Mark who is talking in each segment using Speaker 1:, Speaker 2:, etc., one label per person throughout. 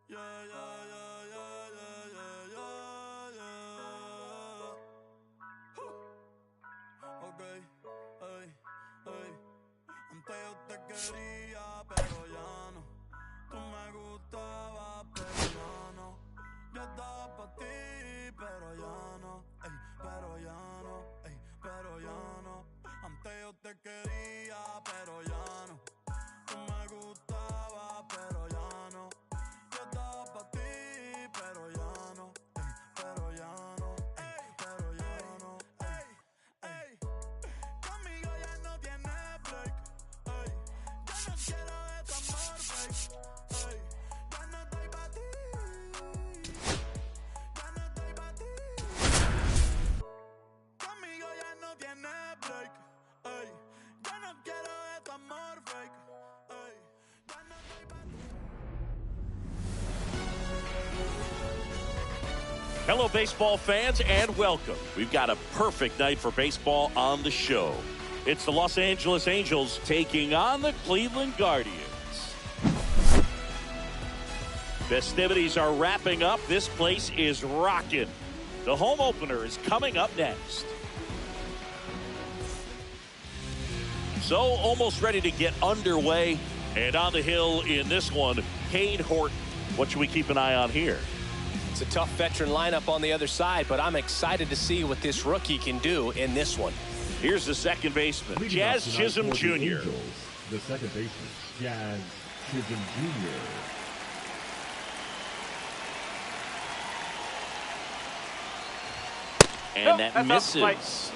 Speaker 1: Yeah, yeah, yeah, yeah, yeah, yeah, yeah, yeah. Okay, ey, ey. Antes yo te quería, pero ya no. Tú me gustabas, pero ya no. Yo estaba pa' ti, pero ya no. Ey, pero ya no, ey, pero ya no. Antes yo te quería, pero ya no. Tú me gustabas, pero ya no. Yo estaba pa' ti, pero ya no. Ey, pero ya no, ey, pero ya no. Ey, ey. Conmigo ya no tienes break. Ey, ya no quiero de tu amor fake. Ey, ya no estoy pa' ti. Ya no estoy pa' ti. Conmigo ya no tienes break. Ey, ya no quiero de tu amor fake. Ey, ya no estoy pa' ti.
Speaker 2: Hello, baseball fans, and welcome. We've got a perfect night for baseball on the show. It's the Los Angeles Angels taking on the Cleveland Guardians. Festivities are wrapping up. This place is rocking. The home opener is coming up next. So, almost ready to get underway. And on the hill in this one, Cade Horton. What should we keep an eye on here?
Speaker 3: It's a tough veteran lineup on the other side, but I'm excited to see what this rookie can do in this one.
Speaker 2: Here's the second baseman, Jazz Chisholm Jr.
Speaker 4: Angels, the second baseman, Jazz Chisholm Jr.
Speaker 2: And that misses.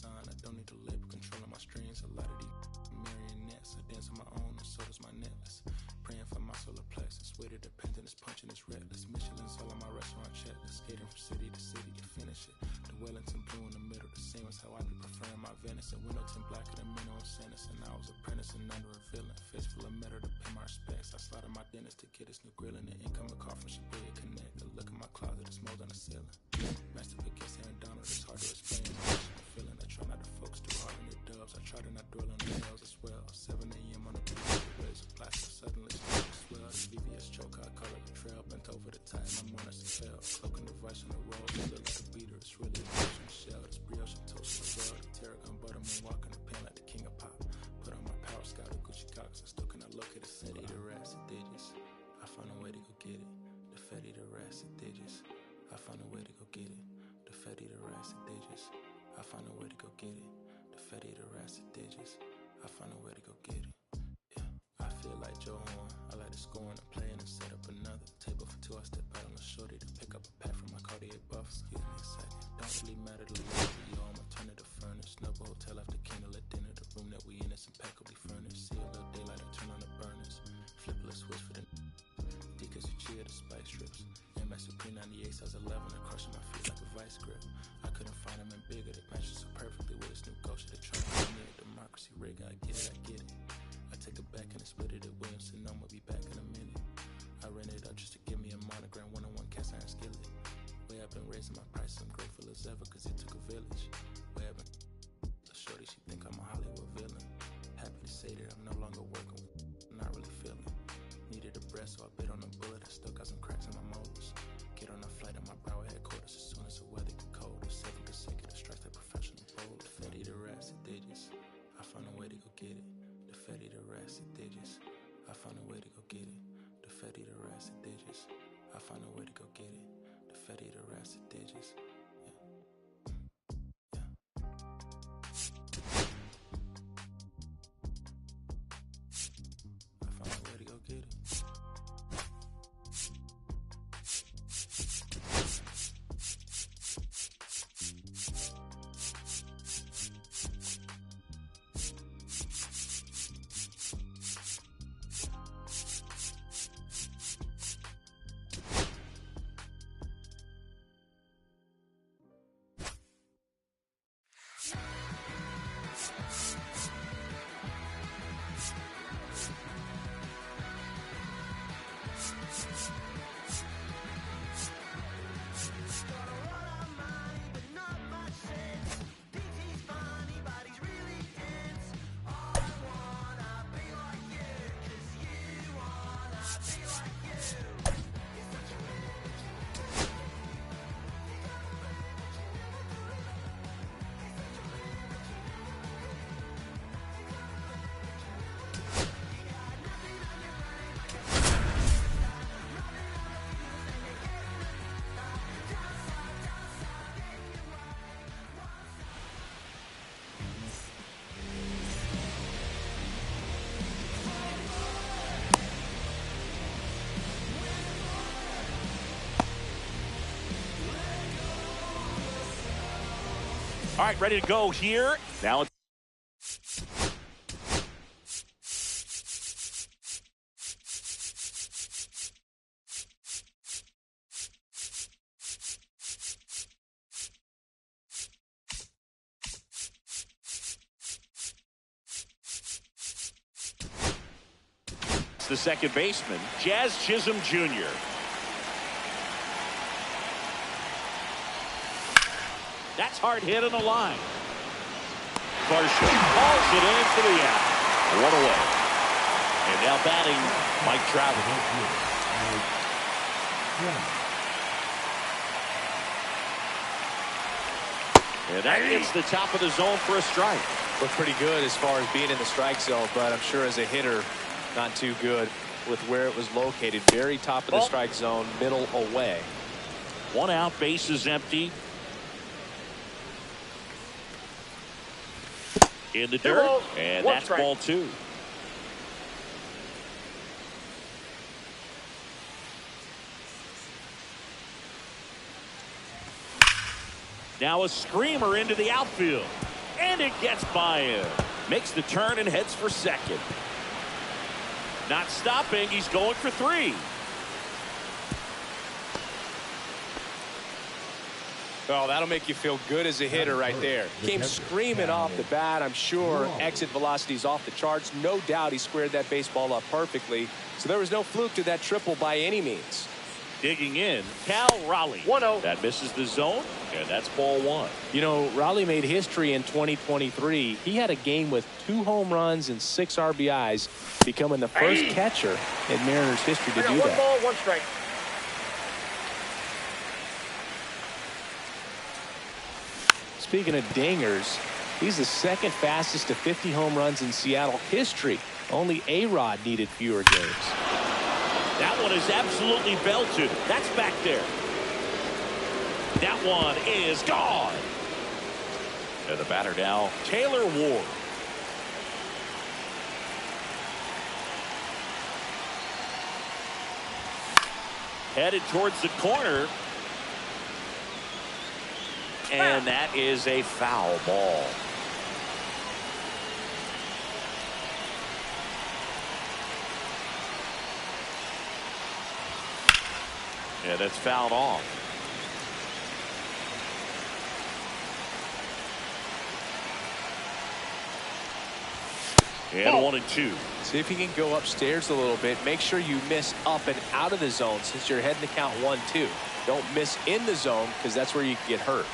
Speaker 5: sign. I don't need to label, controlling my strings. A lot of these marionettes. I dance on my own, and so does my necklace. Praying for my solar plexus. Weight of dependence, punching is reckless. Michelin's all on my restaurant checklist. Skating from city to city to finish it. The Wellington blue in the middle, the same as how I be preferring my venison. Window tint blacker than minimum sentence. And I was apprenticing under a villain. Face full of metal to pay my respects. I slaughtered my dentist to get his new grilling. The incoming call from Shibuya Connect. A look in my closet, it's mold on the ceiling. Master Pickett, Aaron Donald, it's hard to explain. The feeling I try not to focus too hard on your dubs. I try to not dwell on the hills as well. 7 a.m. on the beach, the waves of plastic suddenly start to swell. The VVS choke, I call it a trail. Bent over the tide, my mornings to fail. Cloaking device on the road, it look like a beater. It's really a motion shell. It's brioche and toast as well. The tarragon butter, moon walking the pen like the king of pop. Put on my power scout, the Gucci Cox. I still cannot locate a city. The rats and digits. I found a way to go get it. The Fetty, the rats and digits. I found a way to go get it. The Fetty, the rats and digits. I found a way to go get it. The Fetty, the rats and digits. I found a way to go get it. Yeah, I feel like Joe Horn. I like to score and play and set up another table for two. I step out on the shorty to pick up a pack from my Cartier buff. Excuse me a second. Don't really matter to live for you. I'ma turn it to furnace. Snubble hotel after candle at dinner. The room that we in is impeccably furnished. See a little daylight, I turn on the burners. Flip a switch for the Deacons who cheer the spice strips. MS Supreme 98 size 11. I crushing my feet like a vice grip. I couldn't find them in bigger. They matches so perfectly with this new culture. They try to me a democracy rig. I get it, I get it. I take it back and I split it at Williamson. I'ma be back in a minute. I ran it up just to give me a monogram. One-on-one cast iron skillet. Way I've been raising my price. I'm grateful as ever cause it took a village. Way I've been the shorty, she think I'm a Hollywood villain. Happy to say that I'm no longer working with not really feeling. Needed a breath so I bit on the bullet. I still got some cracks in my molars. Get on a flight at my Broward headquarters as soon as the weather get colder. 7 consecutive strikes like professional bowler. The Fetty, the rats and digits. I found a way to go get it. The Fetty, the rats and digits. I found a way to go get it. The Fetty, the rats and digits. I found a way to go get it. The Fetty, the rats and digits.
Speaker 2: All right, ready to go here. Now it's the second baseman, Jazz Chisholm Jr. That's hard hit on the line. Varsho hauls it into the out. One away. And now batting, Mike Trout. And that gets the top of the zone for a strike.
Speaker 3: Looked pretty good as far as being in the strike zone, but I'm sure as a hitter, not too good with where it was located. Very top of the strike zone, middle away.
Speaker 2: 1 out, bases empty. In the dirt, and that's ball 2. Now a screamer into the outfield. And it gets by him. Makes the turn and heads for second. Not stopping. He's going for 3.
Speaker 3: Well, that'll make you feel good as a hitter right there. Came screaming off the bat. I'm sure exit velocity's off the charts. No doubt he squared that baseball up perfectly. So there was no fluke to that triple by any means.
Speaker 2: Digging in, Cal Raleigh.
Speaker 6: 1-0.
Speaker 2: That misses the zone, and that's ball 1.
Speaker 3: You know, Raleigh made history in 2023. He had a game with 2 home runs and 6 RBIs, becoming the first catcher in Mariners history to do
Speaker 6: 1
Speaker 3: that.
Speaker 6: ball, 1 strike.
Speaker 3: Speaking of dingers, he's the second fastest to 50 home runs in Seattle history. Only A-Rod needed fewer games.
Speaker 2: That one is absolutely belted. That's back there. That one is gone. And the batter now, Taylor Ward. Headed towards the corner. And that is a foul ball. Yeah, that's fouled off. And 1-2.
Speaker 3: See if you can go upstairs a little bit. Make sure you miss up and out of the zone since you're heading to count 1-2. Don't miss in the zone because that's where you can get hurt.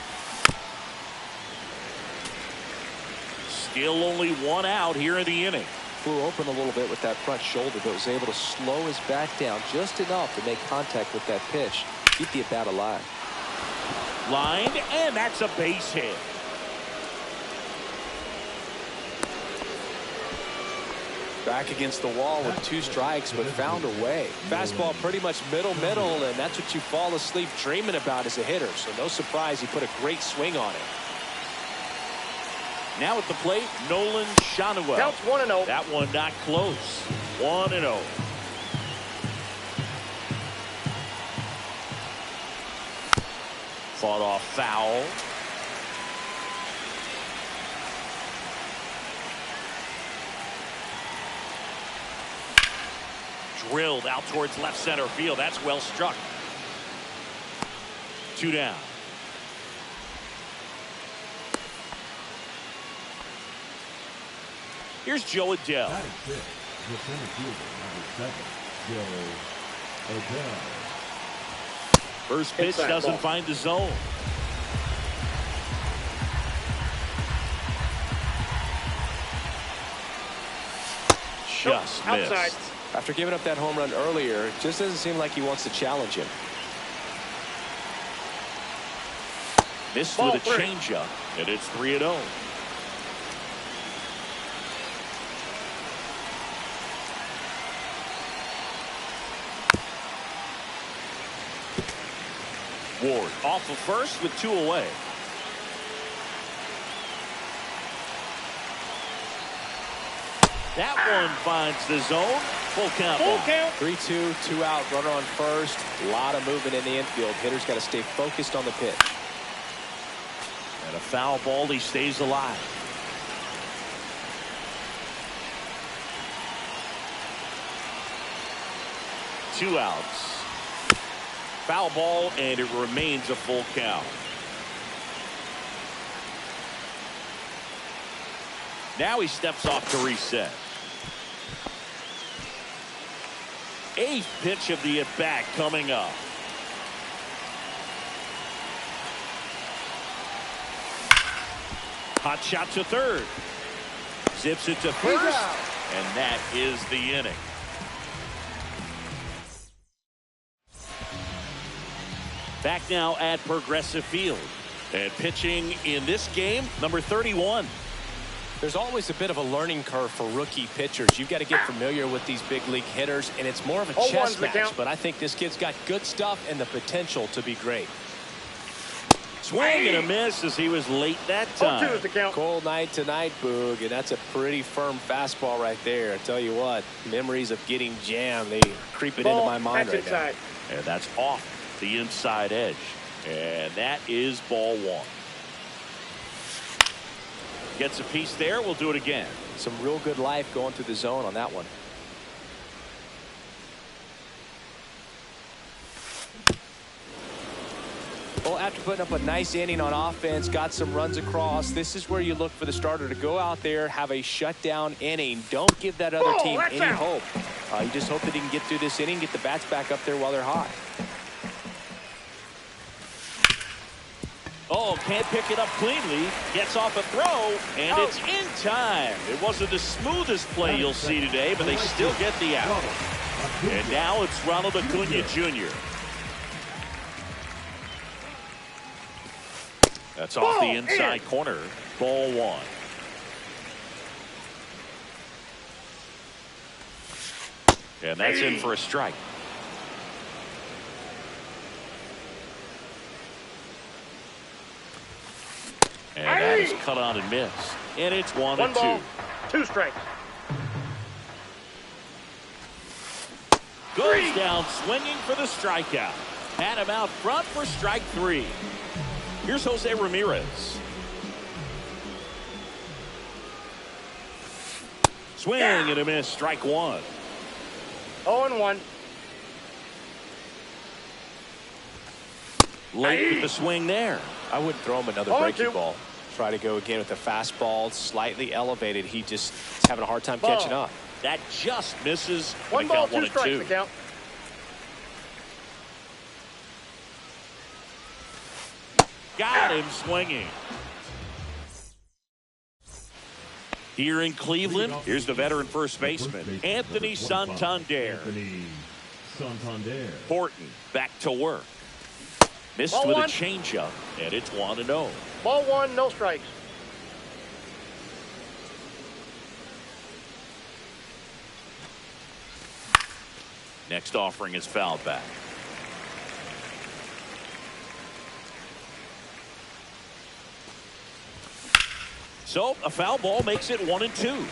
Speaker 2: Still only 1 out here in the inning.
Speaker 3: Flew open a little bit with that front shoulder, but was able to slow his back down just enough to make contact with that pitch. Keep the at-bat alive.
Speaker 2: Lined, and that's a base hit.
Speaker 3: Back against the wall with 2 strikes, but found a way. Fastball pretty much middle, and that's what you fall asleep dreaming about as a hitter. So no surprise he put a great swing on it.
Speaker 2: Now at the plate, Nolan Schanuel.
Speaker 6: Counts 1-0.
Speaker 2: That one not close. 1-0. Fought off foul. Drilled out towards left center field. That's well struck. 2 down. Here's Joe Adell.
Speaker 4: Batting 6, the center fielder, number 7, Joe Adell.
Speaker 2: First pitch
Speaker 6: Inside
Speaker 2: doesn't
Speaker 6: ball.
Speaker 2: find the zone. Just missed.
Speaker 6: Outside.
Speaker 3: After giving up that home run earlier, it just doesn't seem like he wants to challenge him.
Speaker 2: Missed
Speaker 6: Ball
Speaker 2: with a
Speaker 6: 3.
Speaker 2: changeup, and it's 3-0. Ward off of first with 2 away. That one finds the zone. Full count.
Speaker 6: Full count.
Speaker 3: 3-2, 2 out, runner on first. A lot of movement in the infield. Hitter's got to stay focused on the pitch.
Speaker 2: And a foul ball, he stays alive. Two outs. Foul ball, and it remains a full count. Now he steps off to reset. 8th pitch of the at-bat coming up. Hot shot to third. Zips it to first. And that is the inning. Back now at Progressive Field. And pitching in this game, number 31.
Speaker 3: There's always a bit of a learning curve for rookie pitchers. You've got to get familiar with these big league hitters, and it's more of a chess match. But I think this kid's got good stuff and the potential to be great.
Speaker 2: Swing and a miss as he was late that time.
Speaker 6: 0-2 is the count.
Speaker 3: Cold night tonight, Boog, and that's a pretty firm fastball right there. I tell you what, memories of getting jammed, they creep it into my mind right now.
Speaker 2: And that's off the inside edge. And that is ball 1. Gets a piece there. We'll do it again.
Speaker 3: Some real good life going through the zone on that one. Well, after putting up a nice inning on offense, got some runs across, this is where you look for the starter to go out there, have a shutdown inning. Don't give that other team any hope. You just hope that he can get through this inning, get the bats back up there while they're hot.
Speaker 2: Oh, can't pick it up cleanly. Gets off a throw, and it's in time. It wasn't the smoothest play you'll see today, but they still get the out. And now it's Ronald Acuna Jr. That's off the inside corner. Ball one. And that's in for a strike. And that is cut on and missed. And it's 1-2.
Speaker 6: 2 strikes.
Speaker 2: Goes down swinging for the strikeout. Had him out front for strike 3. Here's Jose Ramirez. Swing and a miss. Strike 1.
Speaker 6: 0-1.
Speaker 2: Late with the swing there.
Speaker 3: I wouldn't throw him another breaking ball. Try to go again with the fastball, slightly elevated. He just is having a hard time catching up.
Speaker 2: That just misses.
Speaker 6: 1 ball, 2 strikes. The count.
Speaker 2: Got him swinging. Here in Cleveland, here's the veteran first baseman, Anthony Santander. Horton back to work. Missed
Speaker 6: Ball
Speaker 2: with
Speaker 6: 1.
Speaker 2: a changeup, and it's 1-0.
Speaker 6: Ball 1, no strikes.
Speaker 2: Next offering is fouled back. So a foul ball makes it 1-2.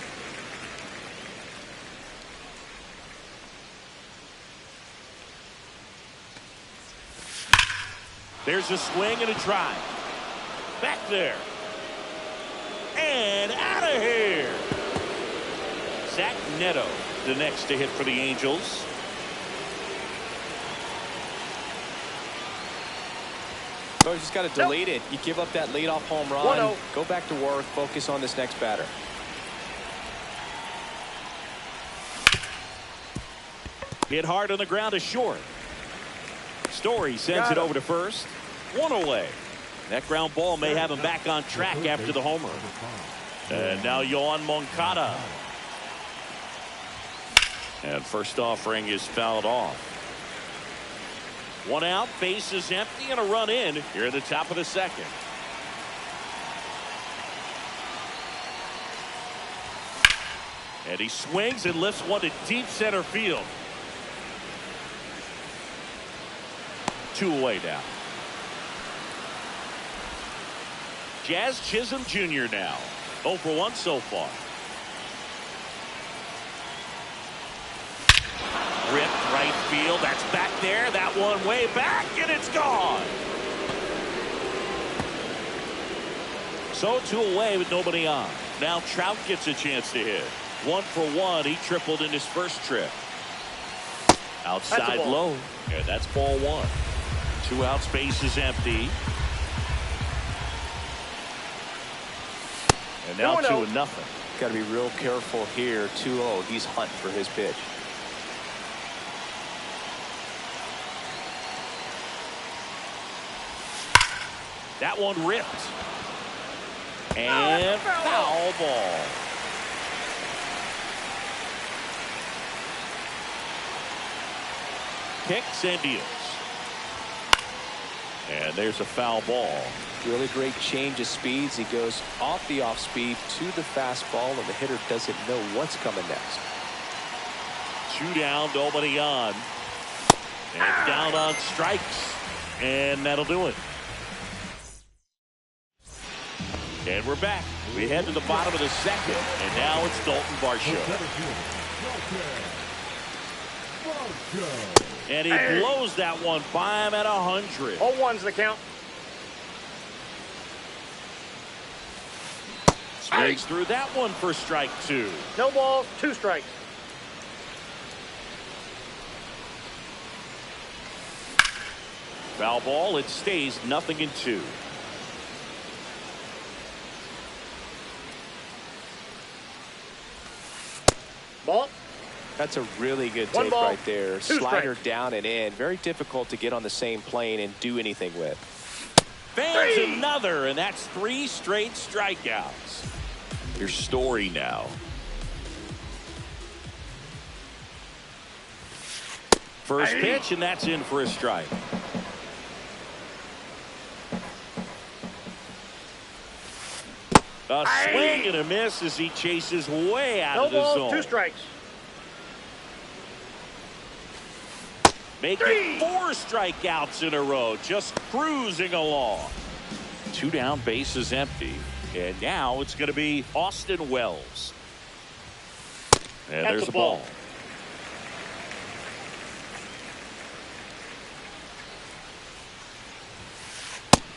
Speaker 2: There's a swing and a drive. Back there. And out of here. Zach Neto, the next to hit for the Angels.
Speaker 3: So you just got to delete it. You give up that leadoff home run.
Speaker 6: 1-0.
Speaker 3: Go back to work. Focus on this next batter.
Speaker 2: Hit hard on the ground to short. Story sends it over to first. 1 away. That ground ball may have him back on track after the homer. And now Yoan Moncada. And first offering is fouled off. 1 out, base is empty, and a run in here at the top of the second. And he swings and lifts one to deep center field. 2 away now. Jazz Chisholm Jr. now. 0 for 1 so far. Ripped right field. That's back there. That one way back, and it's gone. So 2 away with nobody on. Now Trout gets a chance to hit. 1 for 1. He tripled in his first trip. Outside low. And that's ball 1. 2 outs, base is empty. And now 2-0.
Speaker 3: Got to be real careful here. 2-0. He's hunting for his pitch.
Speaker 2: That one ripped. And foul ball. Kicks and deals. And there's a foul ball.
Speaker 3: Really great change of speeds. He goes off the off speed to the fastball, and the hitter doesn't know what's coming next.
Speaker 2: 2 down, nobody on. And down on strikes. And that'll do it. And we're back. We head to the bottom of the second. And now it's Dalton Varsho. And he blows that one by him at 100.
Speaker 6: 0-1's the count.
Speaker 2: Swing Breaks through that one for strike 2.
Speaker 6: No balls, 2 strikes.
Speaker 2: Foul ball. It stays 0-2.
Speaker 6: Ball.
Speaker 3: That's a really good
Speaker 6: One
Speaker 3: take
Speaker 6: ball,
Speaker 3: right there.
Speaker 6: 2
Speaker 3: Slider
Speaker 6: strikes.
Speaker 3: down and in. Very difficult to get on the same plane and do anything with.
Speaker 2: Fans another, and that's 3 straight strikeouts. Your Story now. First pitch, and that's in for a strike. A swing and a miss as he chases way out
Speaker 6: No
Speaker 2: of the
Speaker 6: balls,
Speaker 2: zone.
Speaker 6: 2 strikes.
Speaker 2: Making 4 strikeouts in a row, just cruising along. 2 down, bases empty. And now it's going to be Austin Wells. And there's
Speaker 6: a
Speaker 2: a ball.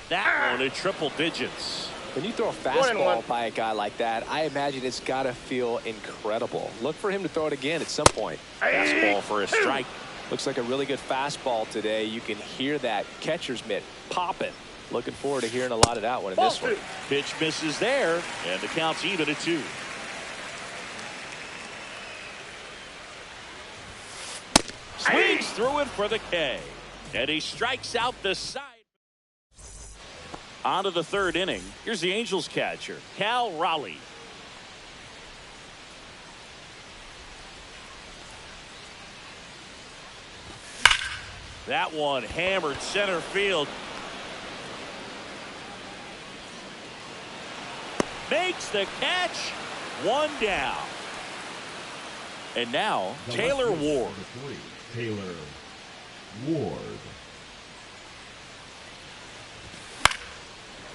Speaker 2: That one in triple digits.
Speaker 3: When you throw a
Speaker 6: 1-1.
Speaker 3: fastball by a guy like that, I imagine it's got to feel incredible. Look for him to throw it again at some point.
Speaker 2: Fastball for a strike.
Speaker 3: Looks like a really good fastball today. You can hear that catcher's mitt popping. Looking forward to hearing a lot of that one in this one.
Speaker 2: Pitch misses there, and the count's even at 2. Swings through it for the K, and he strikes out the side. On to the 3rd inning. Here's the Angels catcher, Cal Raleigh. That one hammered center field. Makes the catch. 1 down. And now Taylor Ward.
Speaker 4: Taylor Ward.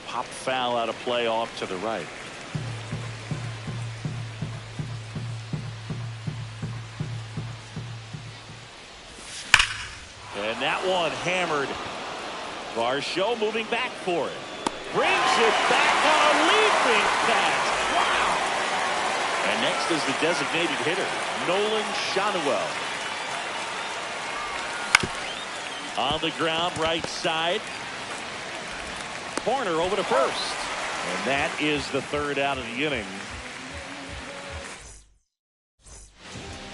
Speaker 2: Pop foul out of play off to the right. And that one hammered. Varsho moving back for it. Brings it back on a leaping catch. Wow. And next is the designated hitter, Nolan Schanuel. On the ground, right side. Corner over to first. And that is the 3rd out of the inning.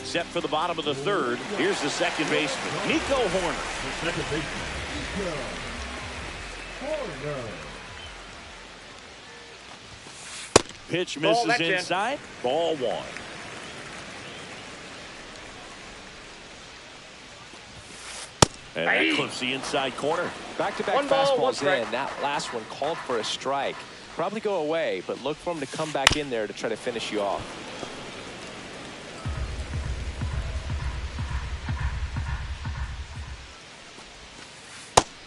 Speaker 2: Set for the bottom of the 3rd. Here's the second baseman, Nico Horner.
Speaker 4: The second baseman, Nico Horner.
Speaker 2: Pitch
Speaker 6: Ball,
Speaker 2: misses
Speaker 6: that's in.
Speaker 2: inside. Ball 1. And that clips the inside corner.
Speaker 3: Back-to-back
Speaker 6: 1 ball, 1
Speaker 3: fastballs
Speaker 6: strike.
Speaker 3: in. That last one called for a strike. Probably go away, but look for him to come back in there to try to finish you off.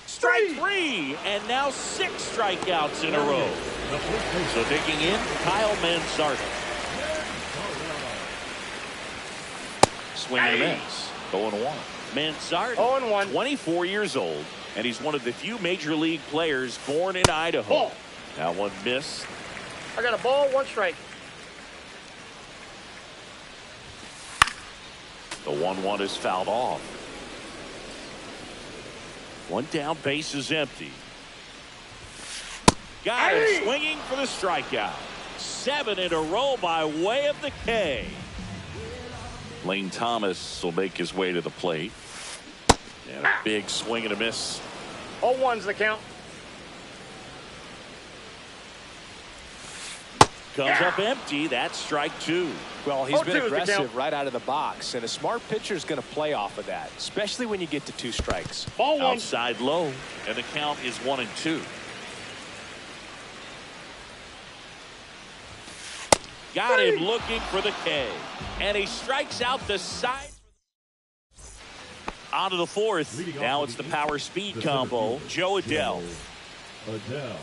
Speaker 2: Strike 3, and now 6 strikeouts in a row. So digging in, Kyle Manzardo. Swing and a miss. 0-1. Manzardo,
Speaker 6: 0-1.
Speaker 2: 24 years old, and he's one of the few major league players born in Idaho.
Speaker 6: Ball.
Speaker 2: That one missed.
Speaker 6: I got a ball, 1 strike.
Speaker 2: The 1-1 is fouled off. 1 down, base is empty. Got it, swinging for the strikeout. 7 in a row by way of the K. Lane Thomas will make his way to the plate. And a big swing and a miss.
Speaker 6: 0-1's the count.
Speaker 2: Comes up empty. That's strike 2.
Speaker 3: Well, he's been
Speaker 6: 0-2 is the
Speaker 3: aggressive
Speaker 6: count.
Speaker 3: right out of the box, and a smart pitcher is going to play off of that, especially when you get to 2 strikes.
Speaker 6: Ball 1.
Speaker 2: Outside low, and the count is 1-2. Got him looking for the K, and he strikes out the side. On to the 4th. Now it's the power speed combo. Joe Adell.
Speaker 4: Adell.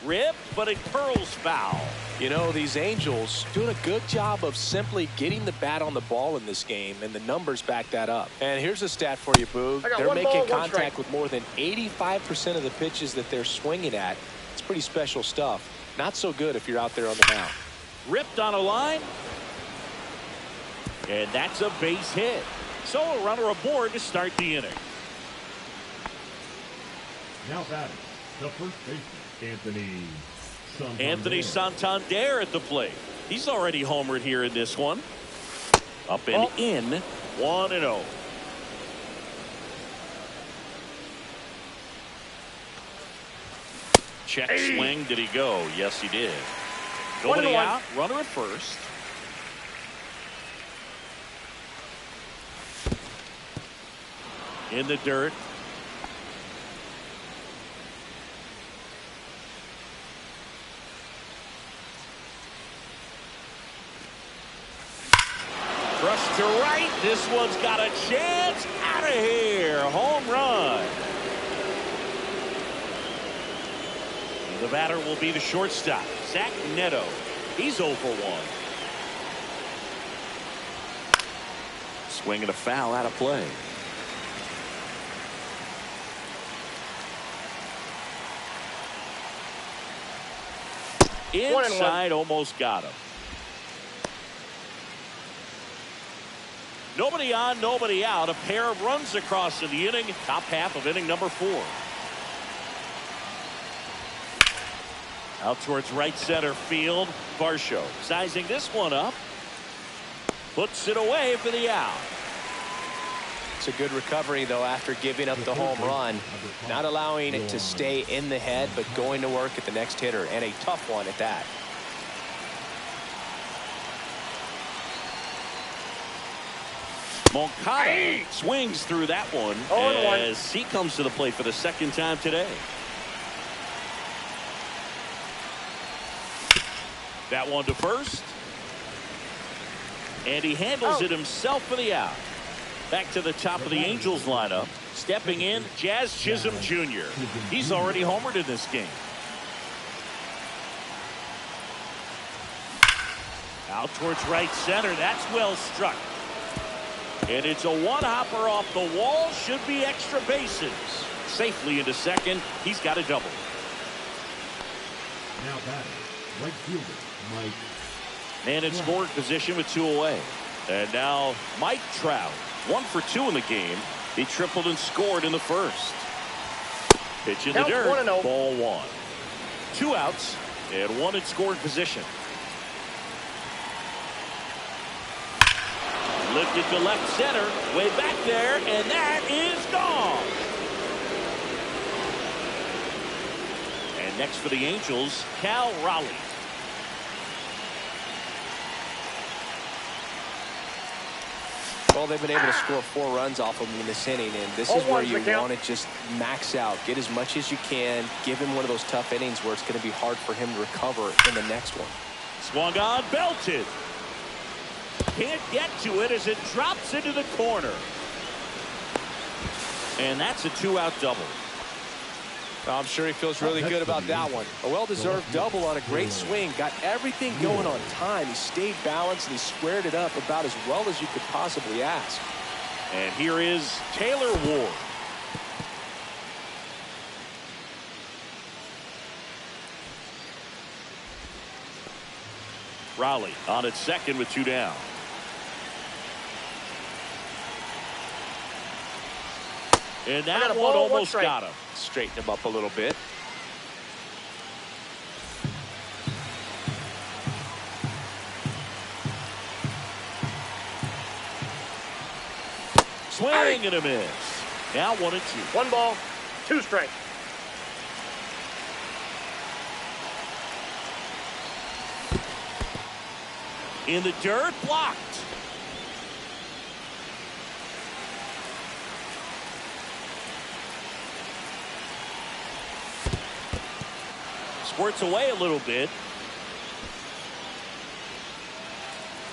Speaker 2: Rip, but it curls foul.
Speaker 3: You know, these Angels doing a good job of simply getting the bat on the ball in this game, and the numbers back that up. And here's a stat for you, Boog. They're making contact with more than 85% of the pitches that they're swinging at. It's pretty special stuff. Not so good if you're out there on the mound.
Speaker 2: Ripped on a line. And that's a base hit. So a runner aboard to start the inning.
Speaker 4: Now batting, the first baseman,
Speaker 2: Anthony Santander at the plate. He's already homered here in this one. Up and in, 1-0. Check swing. Did he go? Yes, he did. Nobody out. Runner at first. In the dirt. Thrust to right. This one's got a chance. Out of here. Home run. And the batter will be the shortstop, Zach Neto. He's 0 for 1. Swing and a foul out of play. Inside, almost got him. Nobody on, nobody out. A pair of runs across in the inning. Top half of inning number 4. Out towards right center field. Varsho sizing this one up. Puts it away for the out.
Speaker 3: It's a good recovery, though, after giving up the home run. Not allowing it to stay in the head, but going to work at the next hitter, and a tough one at that.
Speaker 2: Moncada swings through that one as he comes to the plate for the second time today. That one to first. And he handles it himself for the out. Back to the top of the Angels lineup. Stepping in, Jazz Chisholm Jr. He's already homered in this game. Out towards right center. That's well struck. And it's a one-hopper off the wall. Should be extra bases. Safely into second. He's got a double.
Speaker 4: Now batting, right fielder, Mike.
Speaker 2: Man in scoring position with 2 away. And now Mike Trout. 1 for 2 in the game. He tripled and scored in the first. Pitch in the dirt. Ball 1. 2 outs and 1 in scoring position. Lifted to left center. Way back there. And that is gone. And next for the Angels, Cal Raleigh.
Speaker 3: Well, they've been able to score 4 runs off of him in this inning, and this is where you want to just max out. Get as much as you can. Give him one of those tough innings where it's going to be hard for him to recover in the next one.
Speaker 2: Swung on, belted. Can't get to it as it drops into the corner. And that's a 2-out double.
Speaker 3: I'm sure he feels really good about that one. A well-deserved double on a great swing. Got everything going on time. He stayed balanced and he squared it up about as well as you could possibly ask.
Speaker 2: And here is Taylor Ward. Raleigh on at second with 2 down. And that one almost got him.
Speaker 3: Straighten him up a little bit.
Speaker 2: Swing and a miss. Now 1-2.
Speaker 6: 1 ball, 2 strikes.
Speaker 2: In the dirt, blocked. Squirts away a little bit.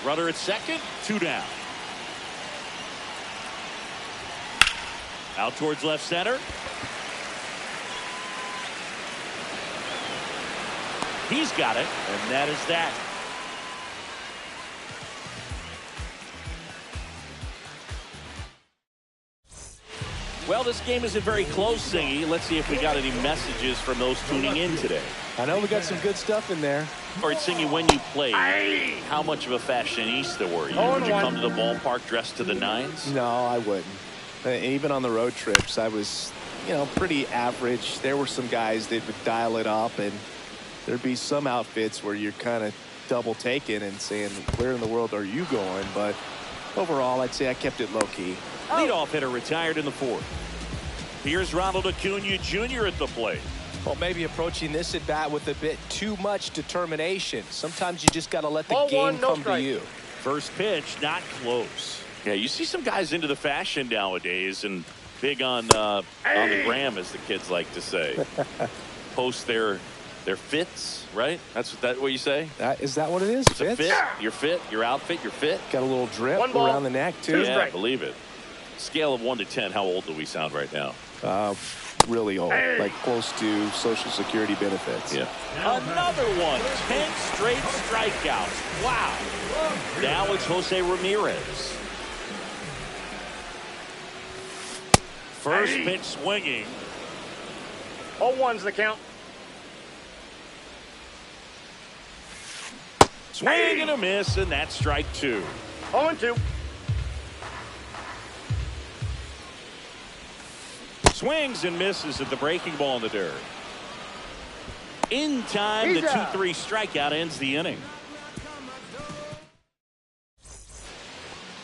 Speaker 2: Runner at second, 2 down. Out towards left center. He's got it, and that is that. Well, this game isn't very close, Singy. Let's see if we got any messages from those tuning in today.
Speaker 3: I know we got some good stuff in there.
Speaker 2: All right, Singy, when you played, how much of a fashionista were you? Would you come to the ballpark dressed to the nines?
Speaker 3: No, I wouldn't. Even on the road trips, I was, pretty average. There were some guys that would dial it up, and there'd be some outfits where you're kind of double taking and saying, where in the world are you going? But overall, I'd say I kept it low-key.
Speaker 2: Leadoff hitter retired in the fourth. Here's Ronald Acuna Jr. at the plate.
Speaker 3: Well, maybe approaching this at bat with a bit too much determination. Sometimes you just got to let the game come to you.
Speaker 2: First pitch, not close. Yeah, you see some guys into the fashion nowadays and big on the gram, as the kids like to say. Post their fits, right? That's what you say?
Speaker 3: Is that what it is?
Speaker 2: It's a fit, your fit, your outfit, your fit.
Speaker 3: Got a little drip around the neck, too.
Speaker 2: Yeah, believe it. Scale of 1 to 10, how old do we sound right now?
Speaker 3: Really old, like close to Social Security benefits.
Speaker 2: Yeah. Another one, 10 straight strikeouts. Wow. Now it's Jose Ramirez. First pitch swinging.
Speaker 6: 0-1's the count.
Speaker 2: Swing and a miss, and that's strike 2.
Speaker 6: 0-2.
Speaker 2: Swings and misses at the breaking ball in the dirt. In time, the 2-3 strikeout ends the inning.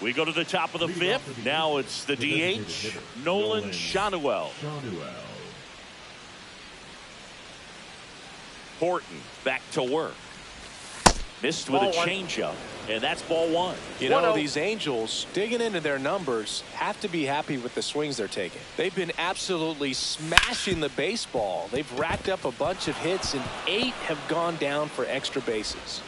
Speaker 2: We go to the top of the fifth. Now it's the DH, Nolan Schanuel. Horton back to work. Missed with a changeup, and that's ball 1.
Speaker 3: You know, these Angels, digging into their numbers, have to be happy with the swings they're taking. They've been absolutely smashing the baseball. They've racked up a bunch of hits, and 8 have gone down for extra bases.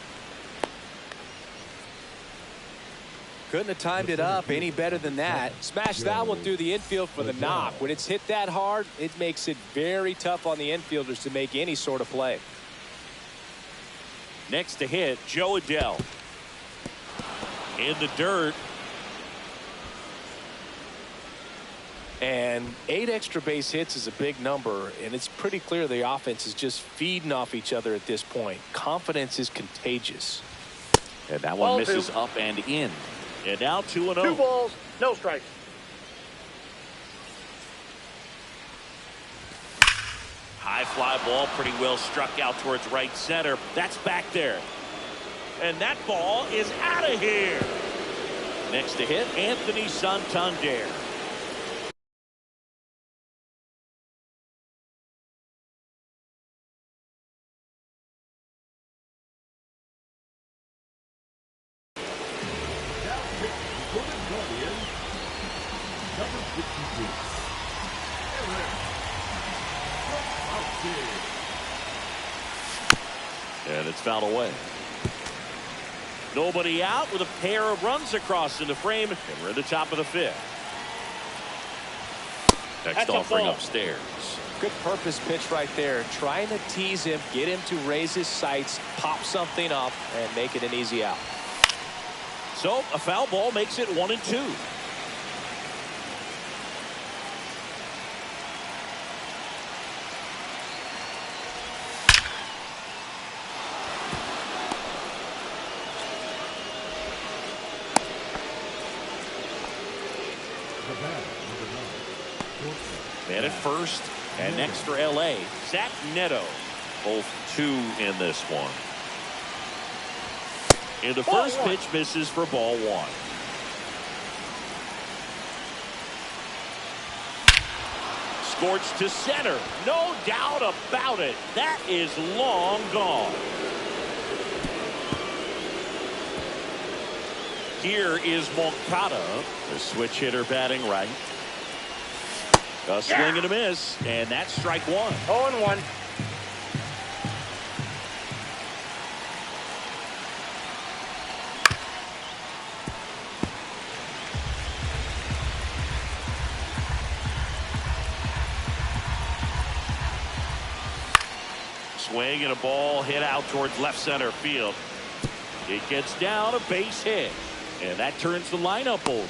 Speaker 3: Couldn't have timed it up any better than that. Smash that one through the infield for the knock. When it's hit that hard, it makes it very tough on the infielders to make any sort of play.
Speaker 2: Next to hit, Joe Adell. In the dirt.
Speaker 3: And 8 extra base hits is a big number, and it's pretty clear the offense is just feeding off each other at this point. Confidence is contagious.
Speaker 2: And that one misses up and in. And now 2-0.
Speaker 6: 2 balls, no strikes.
Speaker 2: High fly ball, pretty well struck out towards right center. That's back there. And that ball is out of here. Next to hit, Anthony Santander. And it's fouled away. Nobody out with a pair of runs across in the frame, and we're at the top of the fifth. Next offering upstairs.
Speaker 3: Good purpose pitch right there. Trying to tease him, get him to raise his sights, pop something up, and make it an easy out.
Speaker 2: So a foul ball makes it 1-2. Man at first, and next for L.A., Zach Neto. Both 2 in this one. And the first pitch misses for ball 1. Scorched to center. No doubt about it. That is long gone. Here is Moncada, the switch hitter batting right. A swing and a miss, and that's strike 1.
Speaker 6: 0-1.
Speaker 2: Swing and a ball hit out towards left center field. It gets down, a base hit, and that turns the lineup over.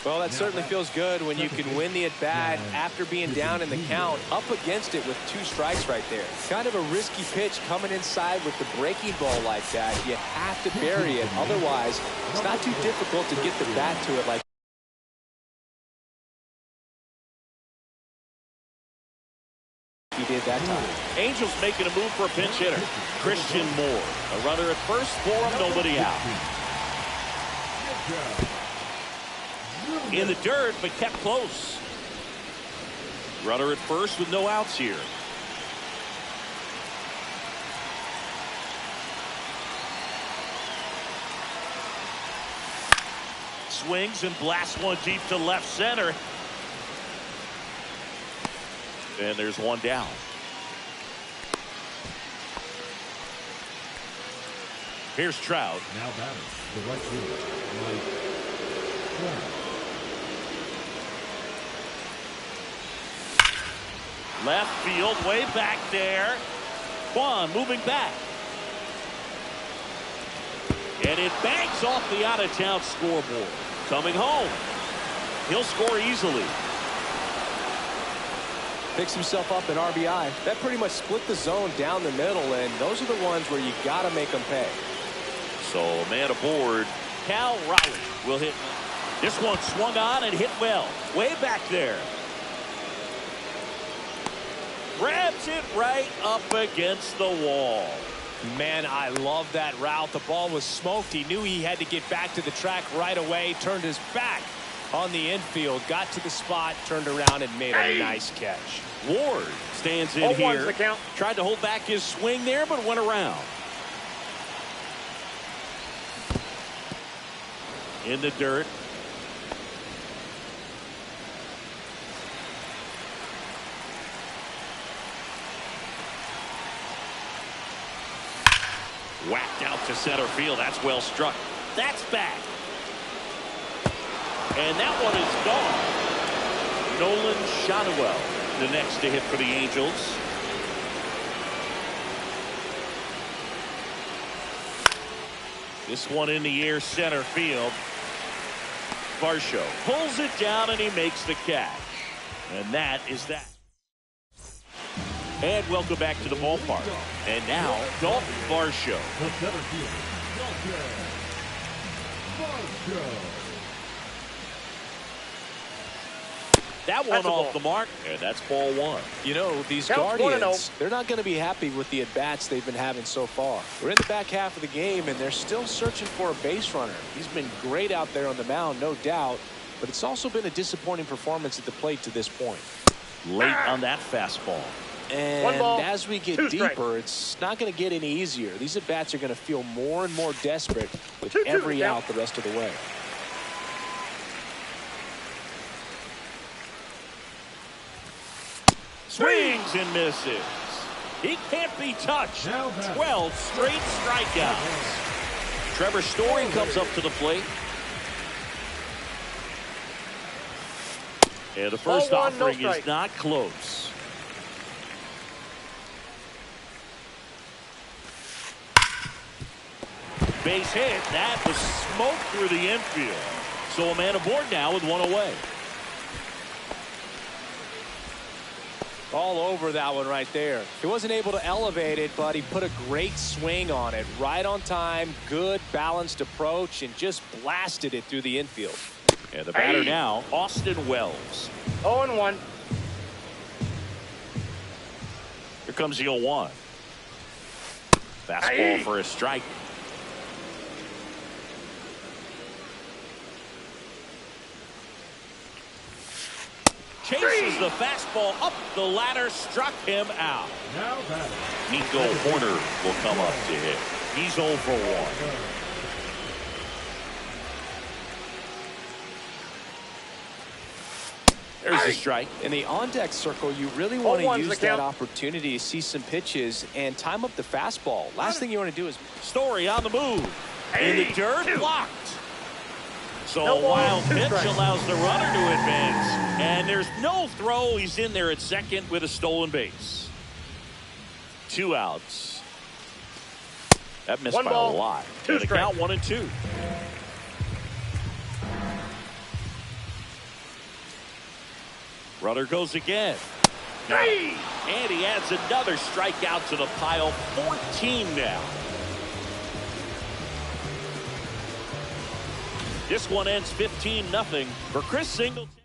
Speaker 3: Well, that certainly feels good when you can win the at-bat after being down in the count, up against it with 2 strikes right there. Kind of a risky pitch coming inside with the breaking ball like that. You have to bury it. Otherwise, it's not too difficult to get the bat to it like he did that time.
Speaker 2: Angels making a move for a pinch hitter. Christian Moore. A runner at first for him, nobody out. In the dirt, but kept close. Runner at first with no outs here. Swings and blasts one deep to left center. And there's one down. Here's Trout.
Speaker 4: Now batting, the right fielder, Mike Trout.
Speaker 2: Left field, way back there. Kwan moving back. And it bangs off the out-of-town scoreboard. Coming home. He'll score easily.
Speaker 3: Picks himself up an RBI. That pretty much split the zone down the middle, and those are the ones where you got to make them pay.
Speaker 2: So, man aboard. Cal Raleigh will hit. This one swung on and hit well. Way back there. Grabs it right up against the wall.
Speaker 3: Man, I love that route. The ball was smoked. He knew he had to get back to the track right away. Turned his back on the infield. Got to the spot. Turned around and made a nice catch.
Speaker 2: Ward stands in
Speaker 6: 0-1's
Speaker 2: here.
Speaker 6: the count.
Speaker 2: Tried to hold back his swing there, but went around. In the dirt. Whacked out to center field. That's well struck. That's back. And that one is gone. Nolan Shotwell, the next to hit for the Angels. This one in the air, center field. Varsho pulls it down and he makes the catch. And that is that. And welcome back to the ballpark. And now, Dalton Varsho.
Speaker 4: The center fielder, Dalton Varsho.
Speaker 2: That one off the mark, and that's ball 1.
Speaker 3: You know, these
Speaker 6: Counts
Speaker 3: Guardians, they're not going to be happy with the at-bats they've been having so far. We're in the back half of the game, and they're still searching for a base runner. He's been great out there on the mound, no doubt, but it's also been a disappointing performance at the plate to this point.
Speaker 2: Late on that fastball.
Speaker 3: And as we get deeper, it's not going to get any easier. These at-bats are going to feel more and more desperate with every out the rest of the way.
Speaker 2: Swings and misses. He can't be touched. 12 straight strikeouts. Trevor Story comes up to the plate. And the first offering is not close. Base hit. That was smoked through the infield. So a man aboard now with one away.
Speaker 3: All over that one right there. He wasn't able to elevate it, but he put a great swing on it. Right on time, good balanced approach, and just blasted it through the infield.
Speaker 2: And the batter now, Austin Wells.
Speaker 6: 0-1.
Speaker 2: Here comes the 0-1. Fastball for a strike. Chases the fastball up the ladder, struck him out.
Speaker 4: Now batting.
Speaker 2: Nico Horner will come up to hit. He's 0 for 1. There's the strike.
Speaker 3: In the on-deck circle, you really want to use that opportunity to see some pitches and time up the fastball. Last thing you want to do is...
Speaker 2: Story on the move. In the dirt, blocked. So
Speaker 6: No
Speaker 2: a
Speaker 6: ball,
Speaker 2: wild
Speaker 6: 2
Speaker 2: pitch
Speaker 6: strikes.
Speaker 2: allows the runner to advance. And there's no throw. He's in there at second with a stolen base. 2 outs. That missed
Speaker 6: 1
Speaker 2: by a
Speaker 6: ball,
Speaker 2: lot.
Speaker 6: 2
Speaker 2: And the
Speaker 6: strikes.
Speaker 2: count 1-2. Runner goes again.
Speaker 6: Three.
Speaker 2: And he adds another strikeout to the pile. 14 now. This one ends 15-0 for Chris Singleton.